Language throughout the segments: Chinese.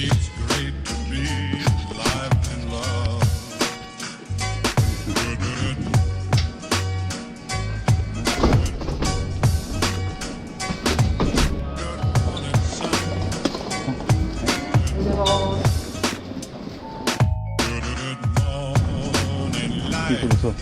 技术不错。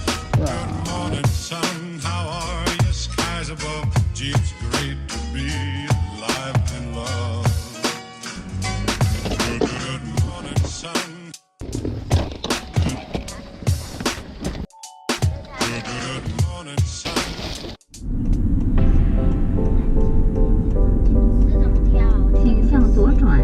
请向左转。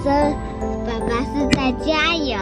这爸爸是在加油。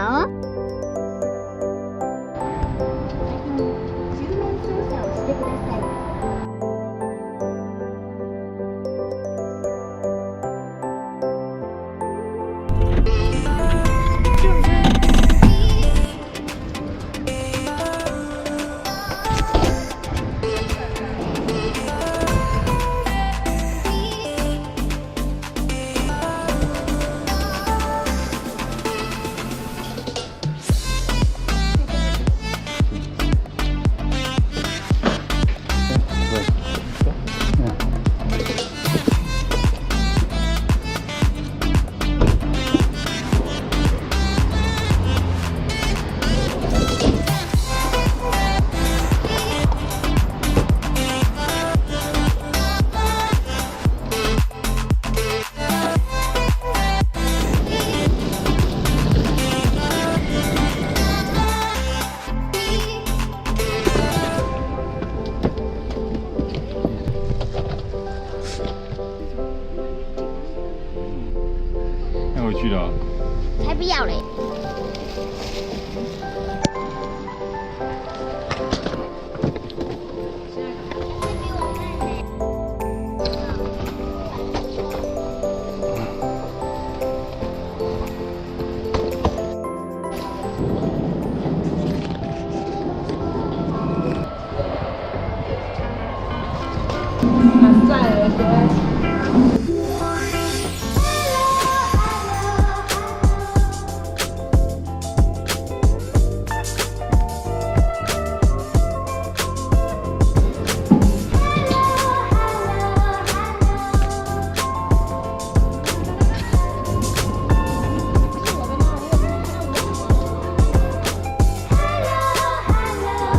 要回去了哦。才不要嘞！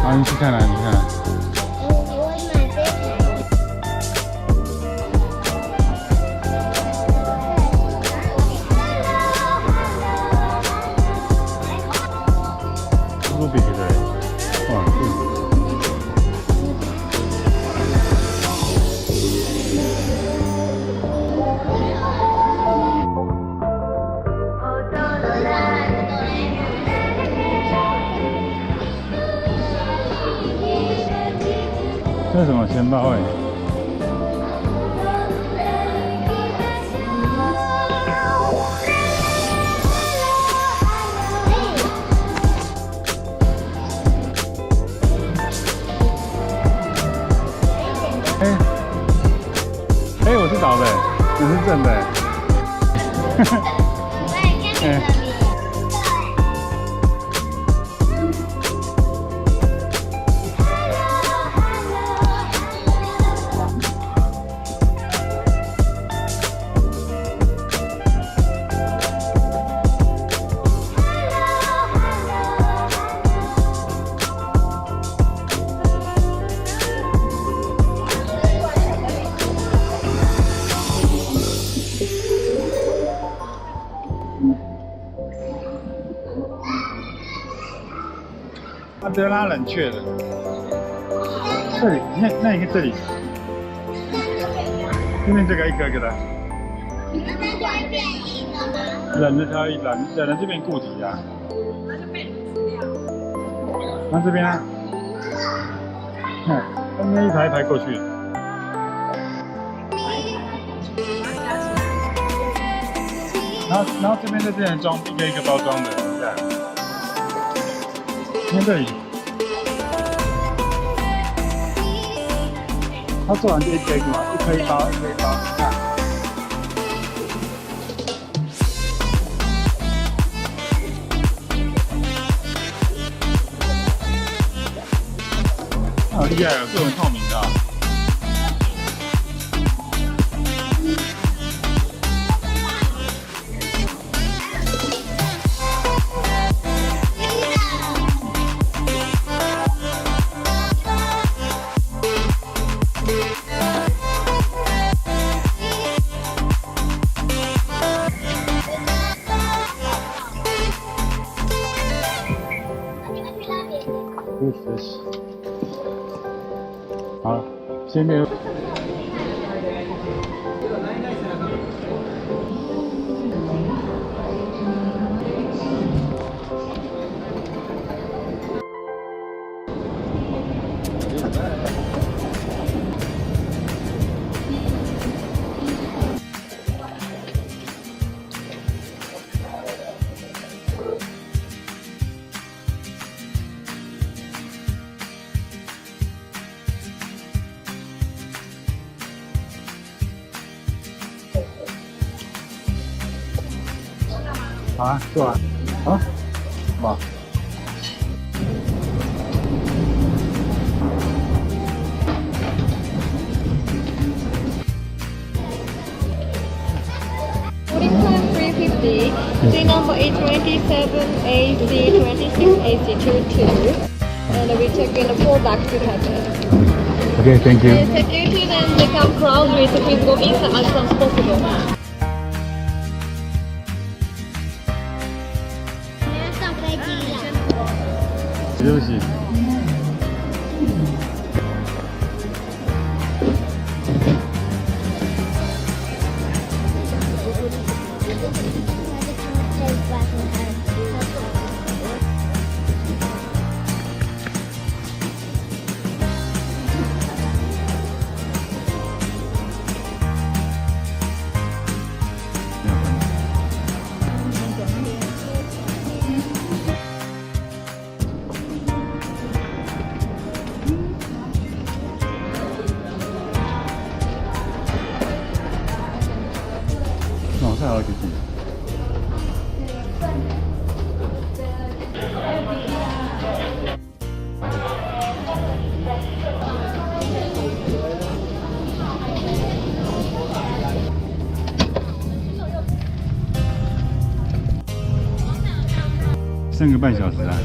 好，你去看哪？你去看哪？我买这台。路比的，哇，这是什么钱包哎？哎，我是倒的，你是正的。它不要拉冷却的。这里，那你看这里，这边这个一个一个的。你们那边变硬了吗？冷的它冷的这边固体啊。那就被你吃掉。那这边啊，看，它那一排一排过去。然后这边在这边装一个一个包装的，这样。看这里，他做完就一颗一颗一包，看。好厉害哦，这种透明的、啊。好，先没有。好啊，做啊，好，哇。350, seat number A27AC26AC22, and we check in the 4 bags to cabin. Okay, thank you. Security then they come proudly to please go inside as soon as possible. 上飞机了。休息。太好了，弟弟。剩个半小时啊。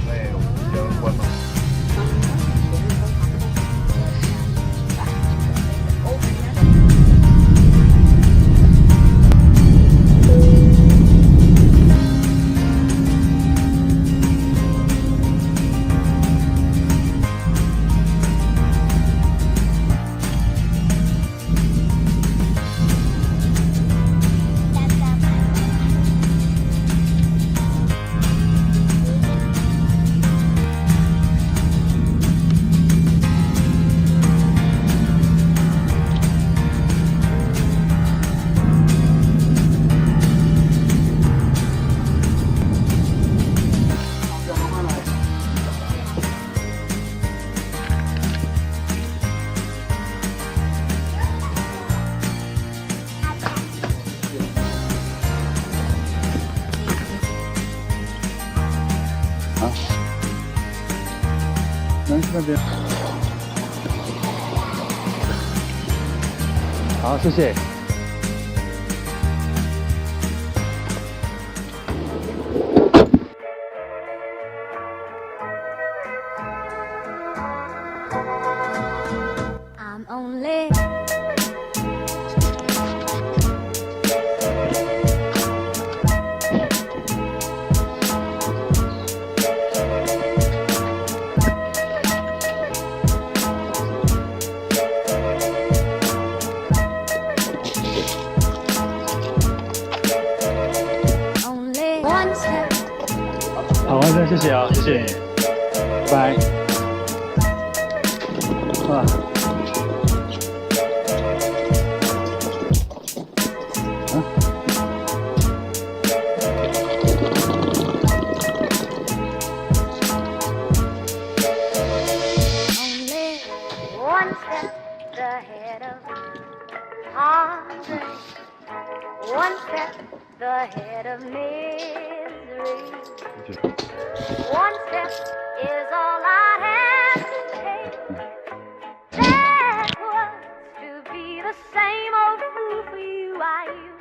好，南那边。好，谢谢。I'm only one step. 好，完成，谢谢啊，谢谢你，拜拜。哇。one step ahead of misery. One step is all I have to take. That was to be the same old fool for you I used